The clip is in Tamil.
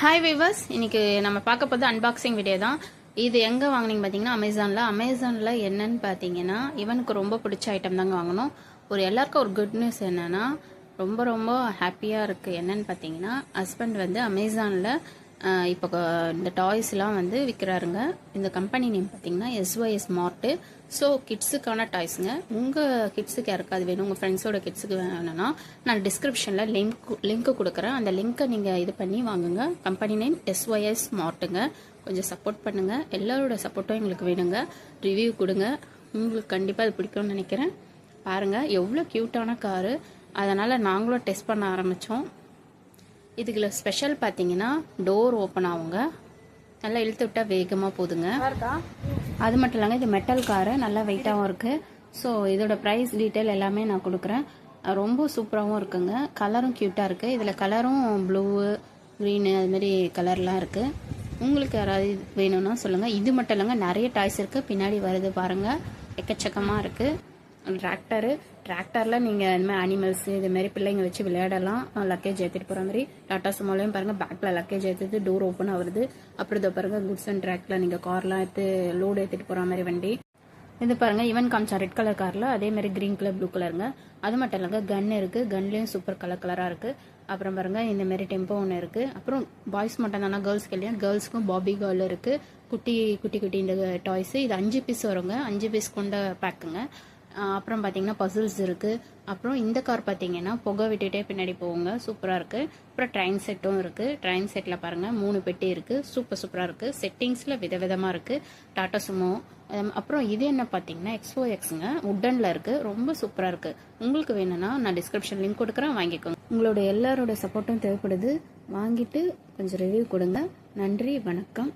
ஹாய் வீவர்ஸ், இன்னைக்கு நம்ம பார்க்க போகிறது அன்பாக்சிங் வீடியோ தான். இது எங்கே வாங்கினீங்க பார்த்தீங்கன்னா அமேசானில் என்னன்னு பார்த்தீங்கன்னா இவனுக்கு ரொம்ப பிடிச்ச ஐட்டம் தாங்க வாங்கணும். எல்லாருக்கும் ஒரு குட் நியூஸ் என்னென்னா ரொம்ப ரொம்ப ஹாப்பியாக இருக்குது. என்னன்னு பார்த்தீங்கன்னா ஹஸ்பண்ட் வந்து அமேசானில் இப்போ இந்த டாய்ஸ்லாம் வந்து விற்கிறாருங்க. இந்த கம்பெனி நேம் பார்த்தீங்கன்னா SYS மார்ட்டு. ஸோ கிட்ஸுக்கான டாய்ஸுங்க. உங்கள் கிட்ஸுக்கு யாருக்காவது வேணும், உங்கள் ஃப்ரெண்ட்ஸோட கிட்ஸுக்கு வேணும்னா நான் டிஸ்கிரிப்ஷனில் லிங்க்கு கொடுக்குறேன். அந்த லிங்க்கை நீங்கள் இது பண்ணி வாங்குங்க. Company name SYS மார்ட்டுங்க. கொஞ்சம் சப்போர்ட் பண்ணுங்கள். எல்லாரோட சப்போர்ட்டும் எங்களுக்கு வேணுங்க. ரிவ்யூ கொடுங்க. உங்களுக்கு கண்டிப்பாக அது பிடிக்கும்னு நினைக்கிறேன். பாருங்கள் எவ்வளோ க்யூட்டான காரு. அதனால் நாங்களும் டெஸ்ட் பண்ண ஆரம்பித்தோம். இதுக்குள்ள ஸ்பெஷல் பார்த்தீங்கன்னா டோர் ஓப்பன் ஆகுங்க. நல்லா இழுத்து விட்டால் வேகமாக போதுங்க. அது மட்டும் இல்லைங்க, இது மெட்டல் காரு, நல்லா வெயிட்டாகவும் இருக்குது. ஸோ இதோட ப்ரைஸ் டீட்டெயில் எல்லாமே நான் கொடுக்குறேன். ரொம்ப சூப்பராகவும் இருக்குங்க. கலரும் க்யூட்டாக இருக்குது. இதில் கலரும் ப்ளூ, க்ரீனு அதுமாரி கலர்லாம் இருக்குது. உங்களுக்கு யாராவது வேணும்னா சொல்லுங்கள். இது மட்டும் இல்லைங்க, நிறைய டாய்ஸ் இருக்குது. பின்னாடி வருது பாருங்கள், எக்கச்சக்கமாக இருக்குது. டிராக்டரில் நீங்கள் இந்த மாதிரி அனிமல்ஸ் இதுமாரி பிள்ளைங்க வச்சு விளையாடலாம். லக்கேஜ் ஏற்றிட்டு போகிற மாதிரி. டாட்டா சுமோலையும் பாருங்கள், பேக்கில் லக்கேஜ் ஏற்றுது, டோர் ஓப்பன் ஆகுது. அப்புறம் இதை பாருங்கள், குட்ஸ் அண்ட் ட்ராக்டில் நீங்கள் கார்லாம் எடுத்து லோடு ஏற்றிட்டு போகிற மாதிரி வண்டி. இது பாருங்கள், ஈவன் காமிச்சா ரெட் கலர் காரில் அதேமாதிரி க்ரீன் கலர், ப்ளூ கலருங்க. அது மட்டும் இல்லைங்க, கன் இருக்குது. கன்லேயும் சூப்பர் கலராக இருக்குது. அப்புறம் பாருங்கள், இந்தமாரி டெம்போ ஒன்று இருக்குது. அப்புறம் பாய்ஸ் மட்டும் தானே, கேர்ள்ஸ்க்கு இல்லையா, கேர்ள்ஸ்க்கும் பாபி கேர்ள் இருக்குது. குட்டி இந்த டாய்ஸு. இது 5 பீஸ் வருங்க. 5 பீஸ் கொண்ட பேக்குங்க. அப்புறம் பார்த்தீங்கன்னா பசில்ஸ் இருக்குது. அப்புறம் இந்த கார் பார்த்தீங்கன்னா புகை விட்டுட்டே பின்னாடி போகுங்க. சூப்பராக இருக்குது. அப்புறம் ட்ரெயின் செட்டும் இருக்குது. ட்ரெயின் செட்டில் பாருங்கள் 3 பெட்டி இருக்குது. சூப்பராக இருக்குது. செட்டிங்ஸில் விதவிதமாக இருக்குது. Tata Sumo. அப்புறம் இது என்ன பார்த்தீங்கன்னா XOXங்க, உட்டனில் இருக்குது. ரொம்ப சூப்பராக இருக்குது. உங்களுக்கு வேணும்னா நான் டிஸ்கிரிப்ஷன் லிங்க் கொடுக்குறேன், வாங்கிக்கோங்க. உங்களோட எல்லாரோட சப்போர்ட்டும் தேவைப்படுது. வாங்கிட்டு கொஞ்சம் ரிவ்யூ கொடுங்க. நன்றி, வணக்கம்.